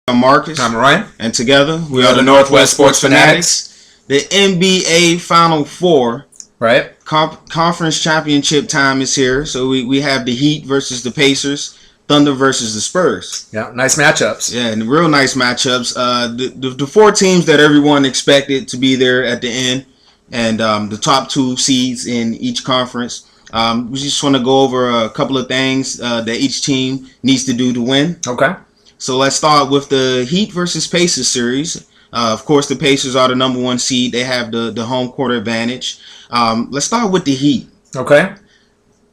I'm Marcus. I'm Ryan. And together we are the Northwest Sports Fanatics. The NBA Final Four. Right. Conference championship time is here. So we have the Heat versus the Pacers, Thunder versus the Spurs. Yeah, nice matchups. Yeah, and real nice matchups. The four teams that everyone expected to be there at the end, and the top two seeds in each conference. We just want to go over a couple of things that each team needs to do to win. Okay. So let's start with the Heat versus Pacers series. Of course, the Pacers are the number one seed. They have the home court advantage. Let's start with the Heat. Okay.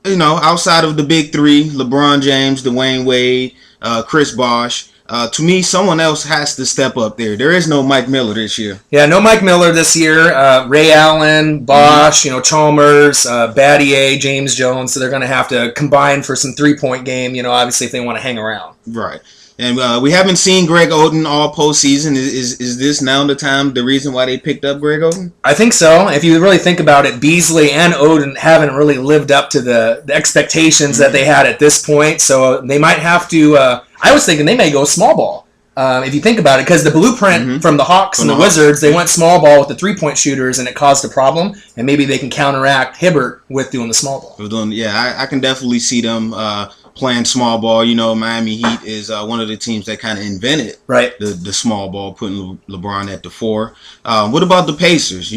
You know, outside of the big three, LeBron James, Dwayne Wade, Chris Bosh, to me, someone else has to step up there. There is no Mike Miller this year. Yeah, no Mike Miller this year. Ray Allen, Bosh, Chalmers, Battier, James Jones. So they're going to have to combine for some three-point game, obviously if they want to hang around. Right. And we haven't seen Greg Oden all postseason. Is this now the reason why they picked up Greg Oden? I think so. If you really think about it, Beasley and Oden haven't really lived up to the expectations that they had at this point. So they might have to. I was thinking they may go small ball. If you think about it, because the blueprint from the Hawks and the Wizards, they went small ball with the three-point shooters, and it caused a problem. And maybe they can counteract Hibbert with doing the small ball. Yeah, I can definitely see them playing small ball. Miami Heat is one of the teams that kind of invented the small ball, putting LeBron at the 4. What about the Pacers?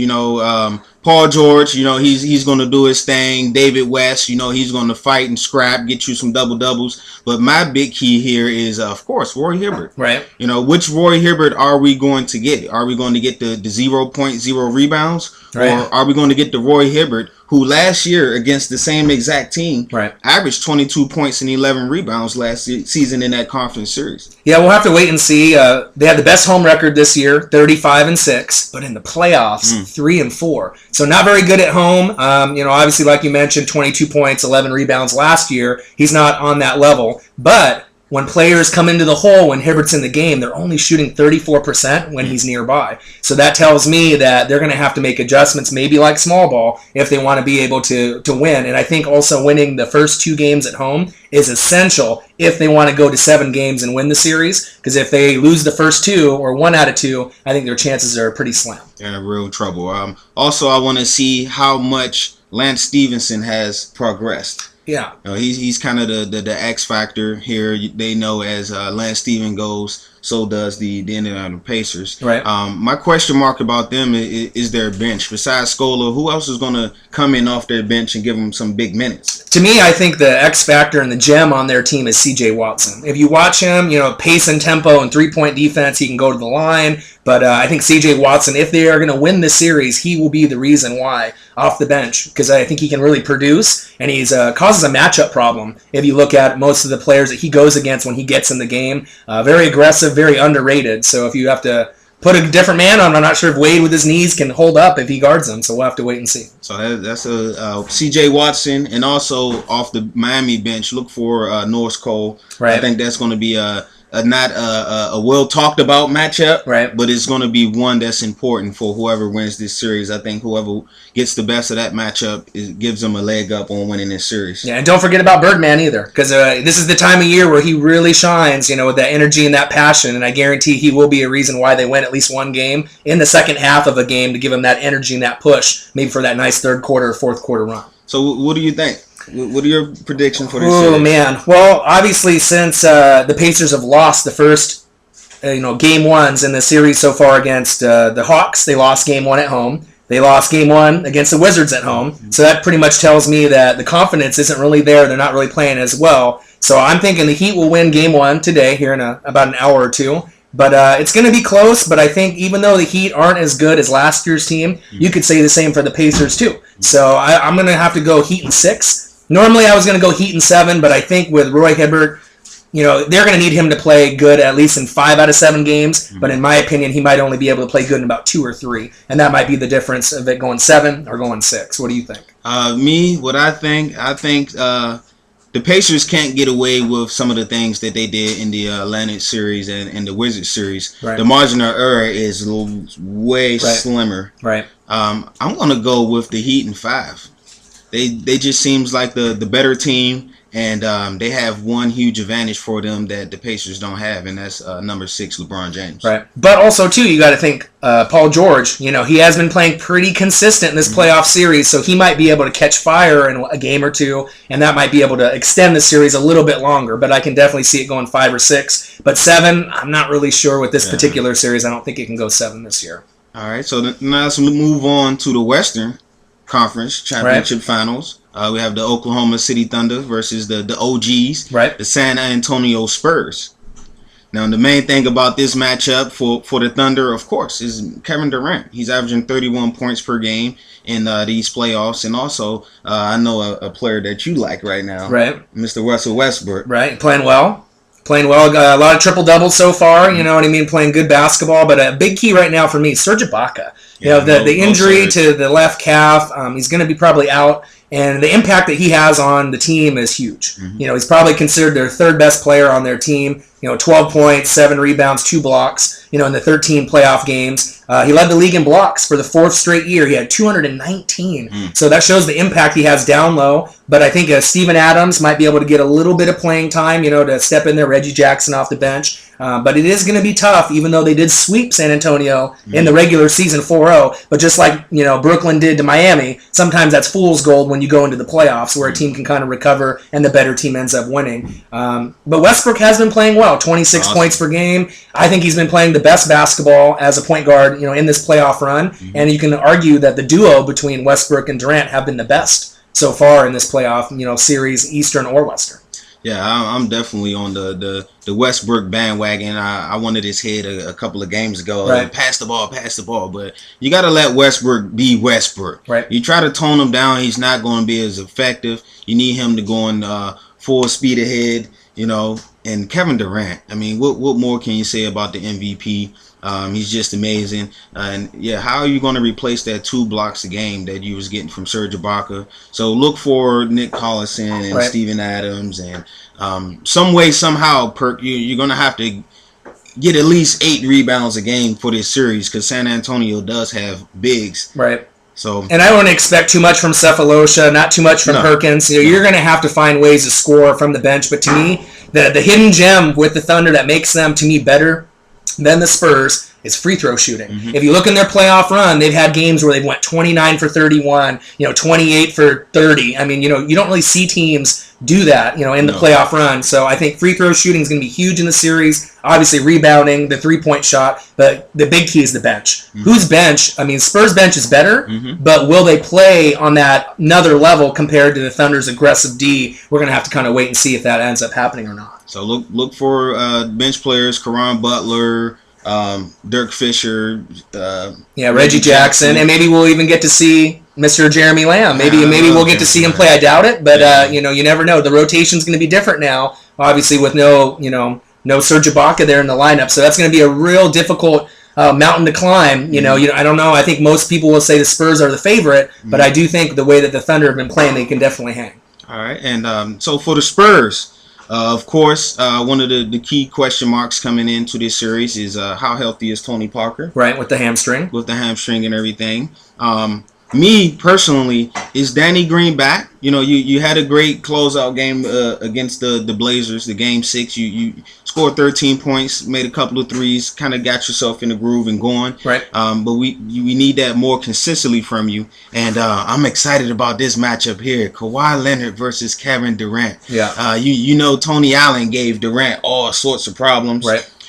Paul George, he's going to do his thing. David West, he's going to fight and scrap, get you some double-doubles. But my big key here is, of course, Roy Hibbert. Right. Which Roy Hibbert are we going to get? Are we going to get the 0.0 rebounds? Right. Or are we going to get the Roy Hibbert who last year against the same exact team averaged 22 points and 11 rebounds last season in that conference series? Yeah, we'll have to wait and see. They had the best home record this year, 35-6, but in the playoffs, 3-4. So not very good at home. Obviously, like you mentioned, 22 points, 11 rebounds last year. He's not on that level, but when players come into the hole when Hibbert's in the game, they're only shooting 34% when he's nearby. So that tells me that they're going to have to make adjustments, maybe like small ball, if they want to be able to win. And I think also winning the first 2 games at home is essential if they want to go to 7 games and win the series. Because if they lose the first 2 or 1 out of 2, I think their chances are pretty slim. Yeah, real trouble. Also, I want to see how much Lance Stevenson has progressed. Yeah, he's kind of the X factor here. They know as Lance Steven goes, so does the Indiana Pacers. Right. My question mark about them is their bench. Besides Scola, who else is going to come in off their bench and give them some big minutes? To me, I think the X factor and the gem on their team is C.J. Watson. If you watch him, pace and tempo and three-point defense, he can go to the line. But I think C.J. Watson, if they are going to win the series, he will be the reason why off the bench, because I think he can really produce, and he's causes a matchup problem. If you look at most of the players that he goes against when he gets in the game, very aggressive, very underrated. So if you have to put a different man on, I'm not sure if Wade with his knees can hold up if he guards him. So we'll have to wait and see. So that's a C.J. Watson, and also off the Miami bench, look for Norris Cole. Right. I think that's going to be not a well talked about matchup, but it's going to be one that's important for whoever wins this series. I think whoever gets the best of that matchup gives them a leg up on winning this series. Yeah, and don't forget about Birdman either, because this is the time of year where he really shines, with that energy and that passion, and I guarantee he will be a reason why they win at least one game in the second half of a game to give him that energy and that push, maybe for that nice third quarter or fourth quarter run. So what do you think? What are your predictions for this series? Oh, man. Well, obviously, since the Pacers have lost the first game ones in the series so far against the Hawks, they lost game 1 at home. They lost game 1 against the Wizards at home. So that pretty much tells me that the confidence isn't really there. They're not really playing as well. So I'm thinking the Heat will win game 1 today here in about an hour or 2. But it's going to be close, but I think even though the Heat aren't as good as last year's team, you could say the same for the Pacers too. So I'm going to have to go Heat in 6. Normally I was going to go Heat in 7, but I think with Roy Hibbert, they're going to need him to play good at least in 5 out of 7 games. But in my opinion, he might only be able to play good in about 2 or 3. And that might be the difference of it going 7 or going 6. What do you think? What I think the Pacers can't get away with some of the things that they did in the Atlantic series and the Wizards series. Right. The margin of error is way slimmer. Right. I'm going to go with the Heat in 5. They just seems like the better team. And they have one huge advantage for them that the Pacers don't have, and that's number 6, LeBron James. Right. But also, too, you got to think Paul George, he has been playing pretty consistent in this playoff series, so he might be able to catch fire in a game or two, and that might be able to extend the series a little bit longer. But I can definitely see it going 5 or 6. But 7, I'm not really sure with this particular series. I don't think it can go 7 this year. All right, so now let's move on to the Western Conference Championship Finals. We have the Oklahoma City Thunder versus the OGs, the San Antonio Spurs. Now, the main thing about this matchup for the Thunder, of course, is Kevin Durant. He's averaging 31 points per game in these playoffs. And also, I know a player that you like right now, Mr. Russell Westbrook. Right, playing well. A lot of triple-doubles so far, you know what I mean, playing good basketball. But a big key right now for me is Serge Ibaka. The injury to the left calf, he's going to be probably out. And the impact that he has on the team is huge. He's probably considered their third best player on their team. 12 points, 7 rebounds, 2 blocks, in the 13 playoff games. He led the league in blocks for the 4th straight year. He had 219. So that shows the impact he has down low. But I think Steven Adams might be able to get a little bit of playing time, to step in there. Reggie Jackson off the bench. But it is going to be tough, even though they did sweep San Antonio in the regular season 4-0. But just like, Brooklyn did to Miami, sometimes that's fool's gold when you go into the playoffs where a team can kind of recover and the better team ends up winning. But Westbrook has been playing well, 26 points per game. I think he's been playing the best basketball as a point guard, in this playoff run. And you can argue that the duo between Westbrook and Durant have been the best so far in this playoff, series, Eastern or Western. Yeah, I'm definitely on the Westbrook bandwagon. I wanted his head a couple of games ago. Pass the ball. But you got to let Westbrook be Westbrook. You try to tone him down, he's not going to be as effective. You need him to go on full speed ahead, And Kevin Durant, I mean, what more can you say about the MVP? He's just amazing. How are you going to replace that 2 blocks a game that you was getting from Serge Ibaka? So look for Nick Collison and Steven Adams, and some way, somehow, Perk, you're going to have to get at least 8 rebounds a game for this series because San Antonio does have bigs. So, and I don't expect too much from Cephalosha, not too much from Perkins. You're going to have to find ways to score from the bench. But to me, the hidden gem with the Thunder that makes them, to me, better than the Spurs is free throw shooting. If you look in their playoff run, they've had games where they've went 29 for 31, 28 for 30. I mean, you don't really see teams do that, in the playoff run. So I think free throw shooting is going to be huge in the series. Obviously rebounding, the 3-point shot, but the big key is the bench. Whose bench? I mean, Spurs bench is better, but will they play on that another level compared to the Thunder's aggressive D? We're going to have to kind of wait and see if that ends up happening or not. So look for bench players, Caron Butler, Dirk Fisher, Reggie Jackson, and maybe we'll even get to see Mr. Jeremy Lamb. Maybe we'll get to see him play. I doubt it, but you never know. The rotation's going to be different now, obviously with no Serge Ibaka there in the lineup, so that's going to be a real difficult mountain to climb. I don't know. I think most people will say the Spurs are the favorite, but I do think the way that the Thunder have been playing, they can definitely hang. All right, and so for the Spurs. Of course, one of the key question marks coming into this series is how healthy is Tony Parker? With the hamstring. With the hamstring and everything. Me, personally, is Danny Green back? You had a great closeout game against the Blazers, the Game 6. You scored 13 points, made a couple of threes, kind of got yourself in the groove and going. But we need that more consistently from you. And I'm excited about this matchup here. Kawhi Leonard versus Kevin Durant. Tony Allen gave Durant all sorts of problems.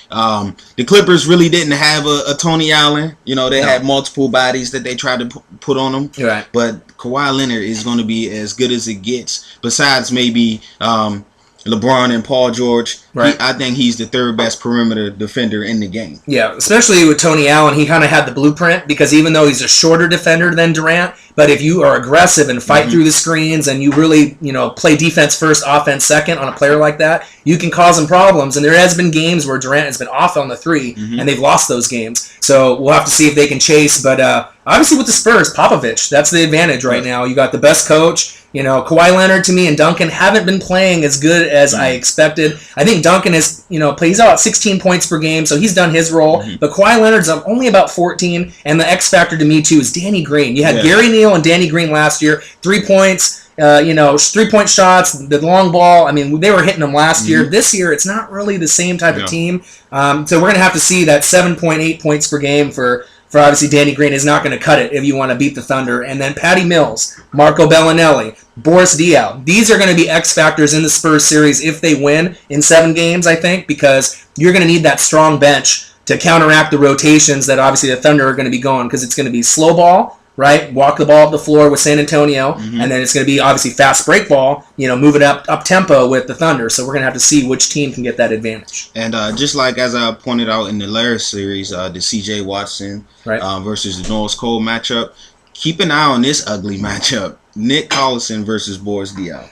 The Clippers really didn't have a Tony Allen. They had multiple bodies that they tried to put on him. But Kawhi Leonard is going to be as good as it gets. Besides maybe LeBron and Paul George, I think he's the 3rd best perimeter defender in the game. Yeah, especially with Tony Allen, he kind of had the blueprint because even though he's a shorter defender than Durant, but if you are aggressive and fight through the screens and you really, play defense first, offense second on a player like that, you can cause him problems. And there has been games where Durant has been off on the 3, and they've lost those games. So we'll have to see if they can chase. But obviously with the Spurs, Popovich, that's the advantage right now. You got the best coach. Kawhi Leonard to me and Duncan haven't been playing as good as I expected. I think Duncan is, he's about 16 points per game, so he's done his role. But Kawhi Leonard's only about 14, and the X factor to me too is Danny Green. You had Gary Neal and Danny Green last year, 3 points, 3-point shots, the long ball. I mean, they were hitting them last year. This year, it's not really the same type of team. So we're going to have to see that 7.8 points per game for obviously Danny Green is not going to cut it if you want to beat the Thunder. And then Patty Mills, Marco Bellinelli, Boris Diaw. These are going to be X factors in the Spurs series if they win in 7 games, I think, because you're going to need that strong bench to counteract the rotations that obviously the Thunder are going to be going, because it's going to be slow ball, right? Walk the ball up the floor with San Antonio, and then it's going to be obviously fast break ball, move it up tempo with the Thunder. So we're going to have to see which team can get that advantage. And just like as I pointed out in the last series, the C.J. Watson versus the Norris Cole matchup, keep an eye on this ugly matchup: Nick Collison versus Boris Diaw.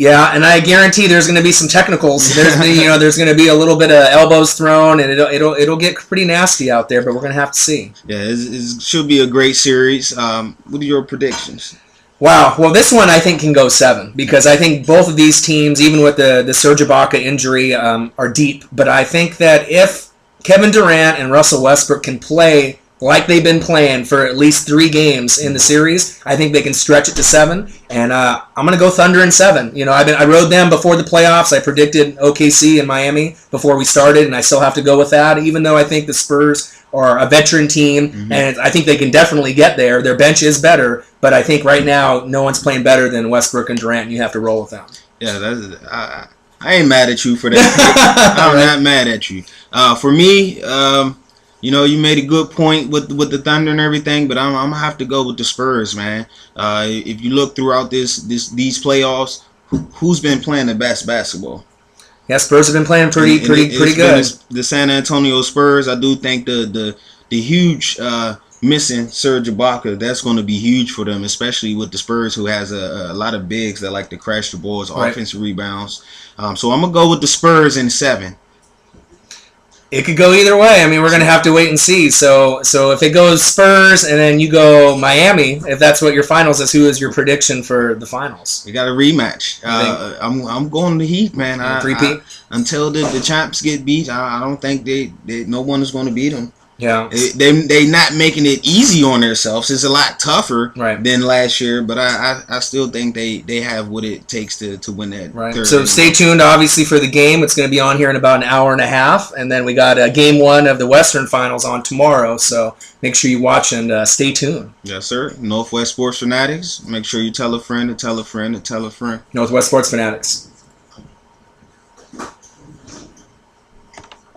Yeah, and I guarantee there's going to be some technicals. There's going to be a little bit of elbows thrown, and it'll get pretty nasty out there. But we're going to have to see. Yeah, it should be a great series. What are your predictions? Wow. Well, this one I think can go 7, because I think both of these teams, even with the Serge Ibaka injury, are deep. But I think that if Kevin Durant and Russell Westbrook can play like they've been playing for at least 3 games in the series, I think they can stretch it to 7. And I'm going to go Thunder in 7. I rode them before the playoffs. I predicted OKC and Miami before we started, and I still have to go with that, even though I think the Spurs are a veteran team, and I think they can definitely get there. Their bench is better, but I think right now no one's playing better than Westbrook and Durant, and you have to roll with them. Yeah, I ain't mad at you for that. I'm not mad at you. For me, you made a good point with the Thunder and everything, but I'm gonna have to go with the Spurs, man. If you look throughout these playoffs, who's been playing the best basketball? Yeah, Spurs have been playing pretty good. The San Antonio Spurs. I do think the huge missing Serge Ibaka, that's going to be huge for them, especially with the Spurs, who has a lot of bigs that like to crash the boards, offensive rebounds. So I'm gonna go with the Spurs in 7. It could go either way. I mean, we're going to have to wait and see. So if it goes Spurs and then you go Miami, if that's what your finals is, who is your prediction for the finals? We got a rematch. I'm going to Heat, man. Three-peat? Until the champs get beat, I don't think no one is going to beat them. Yeah, they not making it easy on themselves. It's a lot tougher than last year, but I still think they have what it takes to win that. Right. So stay tuned, obviously, for the game. It's going to be on here in about an hour and a half, and then we got Game 1 of the Western Finals on tomorrow. So make sure you watch and stay tuned. Yes, sir. Northwest Sports Fanatics. Make sure you tell a friend to tell a friend to tell a friend. Northwest Sports Fanatics.